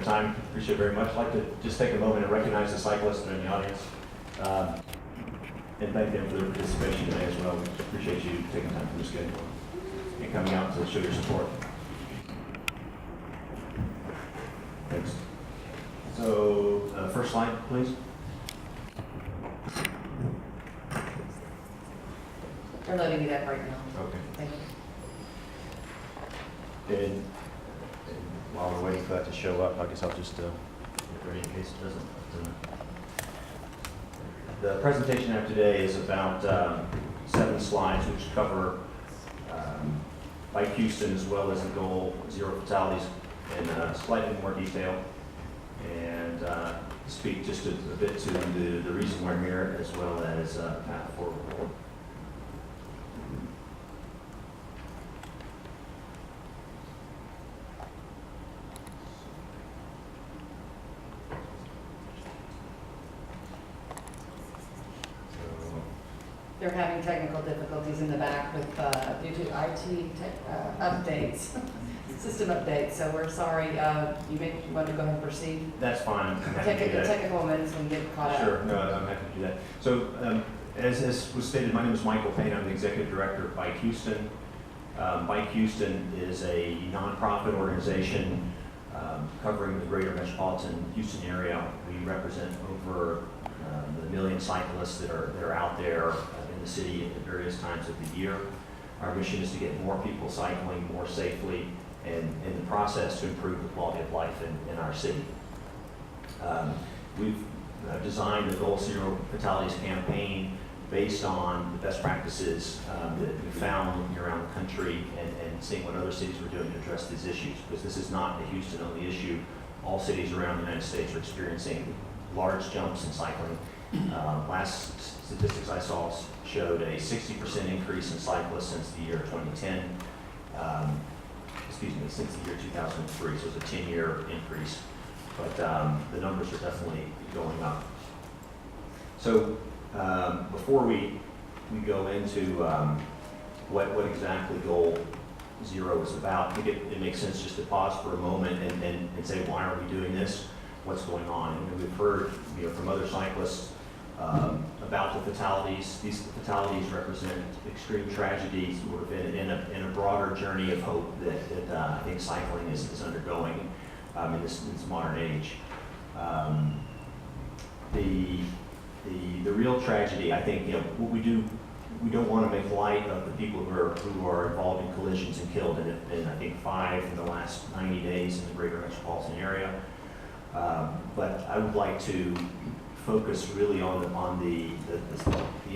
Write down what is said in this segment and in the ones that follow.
time. Appreciate it very much. I'd like to just take a moment and recognize the cyclists that are in the audience and thank them for their participation today as well. We appreciate you taking time from your schedule and coming out to show your support. Thanks. So, first slide, please. We're loading it up right now. Okay. Thank you. And while we're waiting for that to show up, I guess I'll just get ready in case it doesn't. The presentation I have today is about 7 slides, which cover Bike Houston as well as the goal, 0 fatalities, in slightly more detail, and speak just a bit to the reason we're here as well as path forward. They're having technical difficulties in the back with due to IT updates, system updates. So we're sorry. You want to go ahead and proceed? That's fine. I'm happy to do that. Take a couple minutes and get caught up. Sure. No, I'm happy to do that. So, as was stated, my name is Michael Payne. I'm the executive director of Bike Houston. Bike Houston is a nonprofit organization covering the greater metropolitan Houston area. We represent over the million cyclists that are out there in the city at various times of the year. Our mission is to get more people cycling more safely and in the process to improve the quality of life in our city. We've designed the Goal 0 Fatalities campaign based on the best practices that we found looking around the country and seeing what other cities were doing to address these issues, because this is not a Houston-only issue. All cities around the United States are experiencing large jumps in cycling. Last statistics I saw showed a 60% increase in cyclists since the year 2010. Since the year 2003, so it's a 10-year increase. But the numbers are definitely going up. So before we go into what exactly Goal 0 is about, I think it makes sense just to pause for a moment and say, why are we doing this? What's going on? And we've heard from other cyclists about the fatalities. These fatalities represent extreme tragedies sort of in a broader journey of hope that I think cycling is undergoing in this modern age. The real tragedy, I think, what we do, we don't want to make light of the people who are involved in collisions and killed. And there have been, I think, 5 in the last 90 days in the greater metropolitan area. But I would like to focus really on the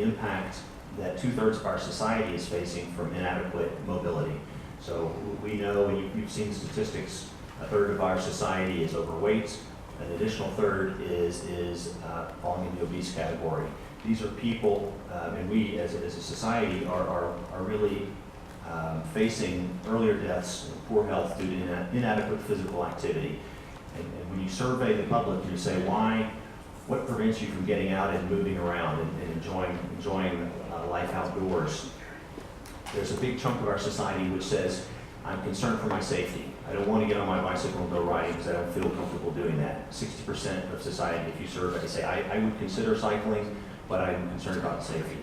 impact that 2/3 of our society is facing from inadequate mobility. So we know, and you've seen statistics, 1/3 of our society is overweight, an additional 1/3 is falling in the obese category. These are people, and we as a society are really facing earlier deaths and poor health due to inadequate physical activity. And when you survey the public, you say, what prevents you from getting out and moving around and enjoying life outdoors? There's a big chunk of our society which says, I'm concerned for my safety. I don't want to get on my bicycle and go riding because I don't feel comfortable doing that. 60% of society, if you survey, say, I would consider cycling, but I'm concerned about safety.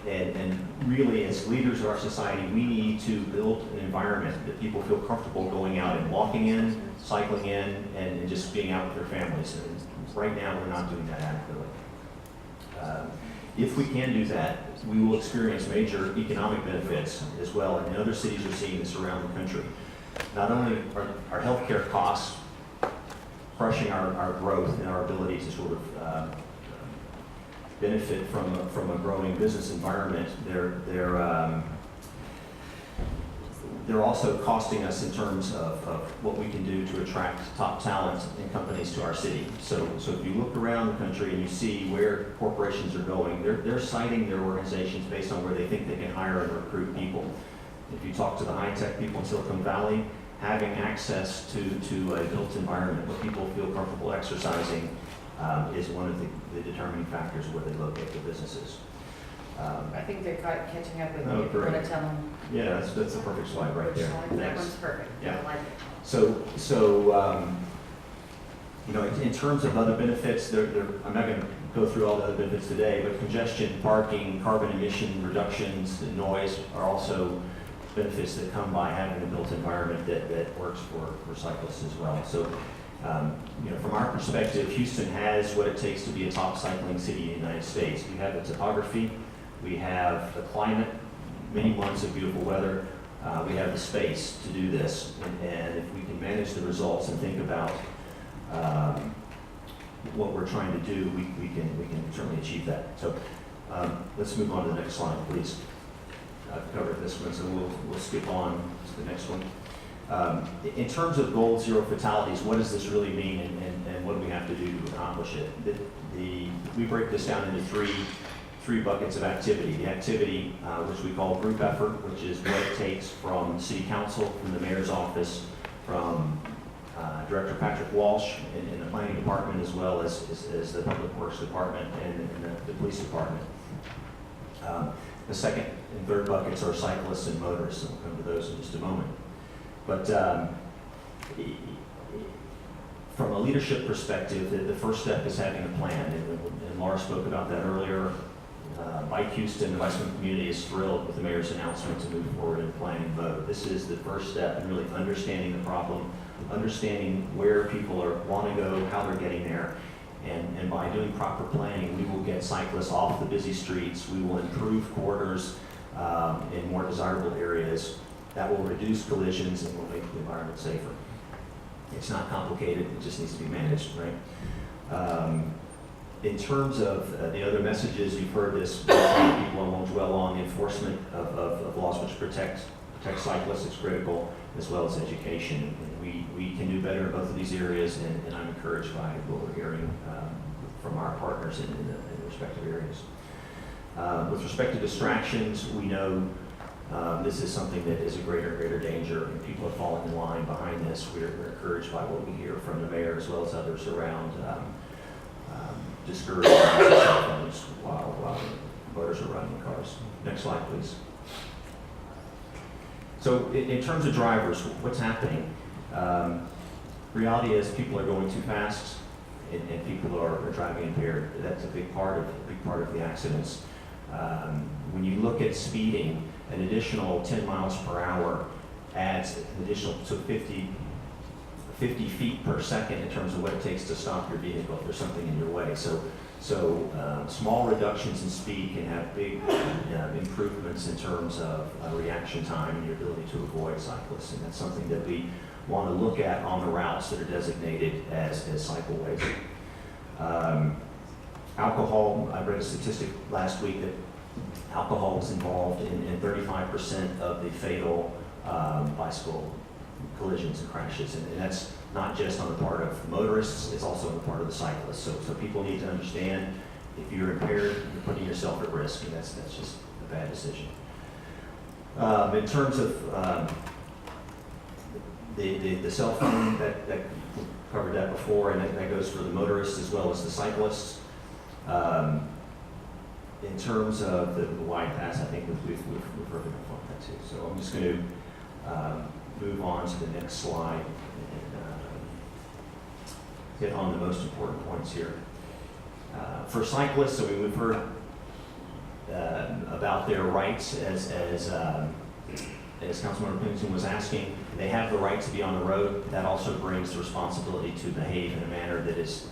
And really, as leaders of our society, we need to build an environment that people feel comfortable going out and walking in, cycling in, and just being out with their families. And right now, we're not doing that adequately. If we can do that, we will experience major economic benefits as well, and other cities are seeing this around the country. Not only are our healthcare costs crushing our growth and our ability to sort of benefit from a growing business environment, they're also costing us in terms of what we can do to attract top talent and companies to our city. So if you look around the country and you see where corporations are going, they're citing their organizations based on where they think they can hire and recruit people. If you talk to the high-tech people in Silicon Valley, having access to a built environment where people feel comfortable exercising is one of the determining factors where they locate their businesses. I think they're catching up with Oh, you. We're going to tell them. Yeah, that's a perfect slide right there. That one's perfect. Yeah. I like it. You know, in terms of other benefits, I'm not going to go through all the other benefits today, but congestion, parking, carbon emission reductions, and noise are also benefits that come by having a built environment that works for cyclists as well. So, you know, from our perspective, Houston has what it takes to be a top cycling city in the United States. We have the topography, we have the climate, many months of beautiful weather, we have the space to do this, and if we can manage the results and think about what we're trying to do, we can certainly achieve that. So let's move on to the next slide, please. I've covered this one, so we'll skip on to the next one. In terms of goal zero fatalities, what does this really mean, and what do we have to do to accomplish it? We break this down into three buckets of activity. The activity, which we call group effort, which is what it takes from City Council, from the Mayor's office, from Director Patrick Walsh in the Planning Department, as well as the Public Works Department and the Police Department. The second and third buckets are cyclists and motorists, and we'll come to those in just a moment. But from a leadership perspective, the first step is having a plan, and Laura spoke about that earlier. Bike Houston, the bicycle community is thrilled with the Mayor's announcement to move forward in planning and vote. This is the first step in really understanding the problem, understanding where people want to go, how they're getting there. And by doing proper planning, we will get cyclists off the busy streets. We will improve corridors in more desirable areas. That will reduce collisions and will make the environment safer. It's not complicated, it just needs to be managed, right? In terms of the other messages, you've heard this, people won't dwell on the enforcement of laws which protect cyclists. It's critical, as well as education. And we can do better in both of these areas, and I'm encouraged by what we're hearing from our partners in the respective areas. With respect to distractions, we know this is something that is a greater danger, and people are falling in line behind this. We're encouraged by what we hear from the mayor as well as others around discouraging cell phones while voters are running cars. Next slide, please. So in terms of drivers, what's happening? Reality is people are going too fast, and people are driving impaired. That's a big part of the accidents. When you look at speeding, an additional 10 miles per hour adds an additional 50 feet per second in terms of what it takes to stop your vehicle if there's something in your way. So small reductions in speed can have big improvements in terms of reaction time and your ability to avoid cyclists. And that's something that we want to look at on the routes that are designated as cycleways. Alcohol, I read a statistic last week that alcohol was involved in 35% of the fatal bicycle collisions and crashes, and that's not just on the part of motorists, it's also on the part of the cyclists. So people need to understand if you're impaired, you're putting yourself at risk, and that's just a bad decision. In terms of the cell phone, that covered that before, and that goes for the motorists as well as the cyclists. In terms of the wide pass, I think we've heard enough on that too. So I'm just going to move on to the next slide and hit on the most important points here. For cyclists, so we've heard about their rights as Councilmember Pennington was asking. They have the right to be on the road. That also brings the responsibility to behave in a manner that is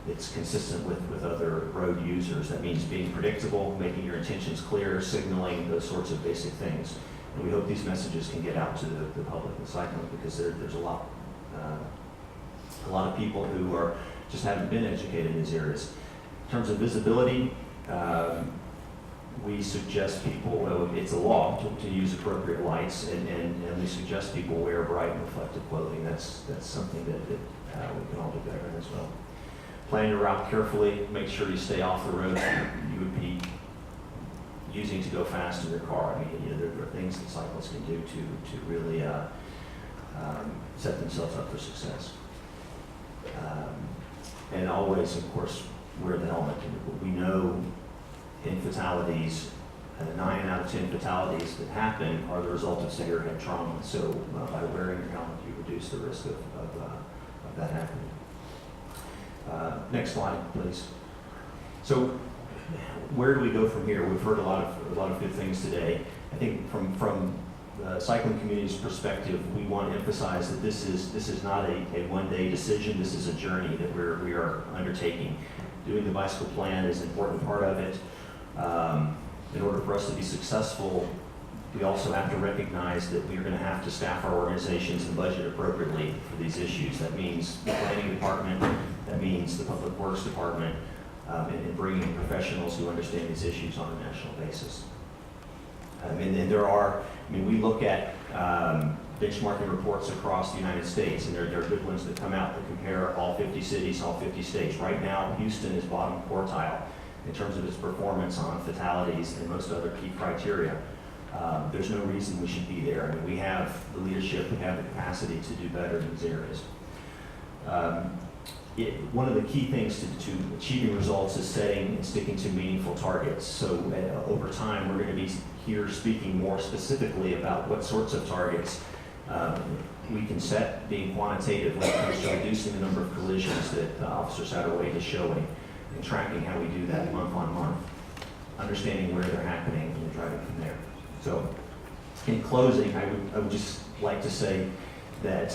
it's consistent with other road users. That means being predictable, making your intentions clear, signaling, those sorts of basic things. And we hope these messages can get out to the public in cycling, because there's a lot of people who just haven't been educated in these areas. In terms of visibility, we suggest people, well, it's a law to use appropriate lights, and we suggest people wear bright and reflective clothing. That's something that we can all do better in as well. Plan your route carefully, make sure you stay off the road you would be using to go fast in your car. I mean, there are things that cyclists can do to really set themselves up for success. And always, of course, wear the helmet. We know in fatalities, 9 out of 10 fatalities that happen are the result of severe head trauma. So by wearing your helmet, you reduce the risk of that happening. Next slide, please. So where do we go from here? We've heard a lot of good things today. I think from the cycling community's perspective, we want to emphasize that this is not a one-day decision. This is a journey that we are undertaking. Doing the bicycle plan is an important part of it. In order for us to be successful, we also have to recognize that we are going to have to staff our organizations and budget appropriately for these issues. That means the planning department, that means the public works department, and bringing in professionals who understand these issues on a national basis. And there are, we look at benchmarking reports across the United States, and there are good ones that come out that compare all 50 cities, all 50 states. Right now, Houston is bottom quartile in terms of its performance on fatalities and most other key criteria. There's no reason we should be there. We have the leadership, we have the capacity to do better in these areas. One of the key things to achieving results is setting and sticking to meaningful targets. So over time, we're going to be here speaking more specifically about what sorts of targets we can set, being quantitative when it comes to reducing the number of collisions that Officer Satterwhite is showing, and tracking how we do that month on month, understanding where they're happening and driving from there. So in closing, I would just like to say that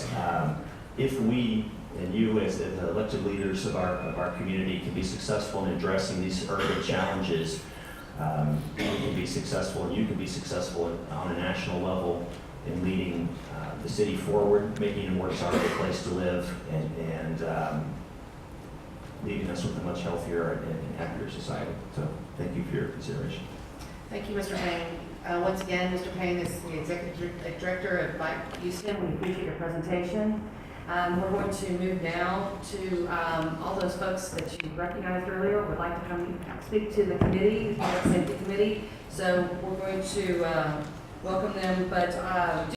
if we and you as the elected leaders of our community can be successful in addressing these urban challenges, we can be successful and you can be successful on a national level in leading the city forward, making it a more desirable place to live, and leaving us with a much healthier and happier society. So thank you for your consideration. Thank you, Mr. Payne. Once again, Mr. Payne is the Executive Director of Bike Houston. We appreciate your presentation. We're going to move now to all those folks that you recognized earlier would like to come speak to the committee, the Public Safety Committee. So we're going to welcome them, but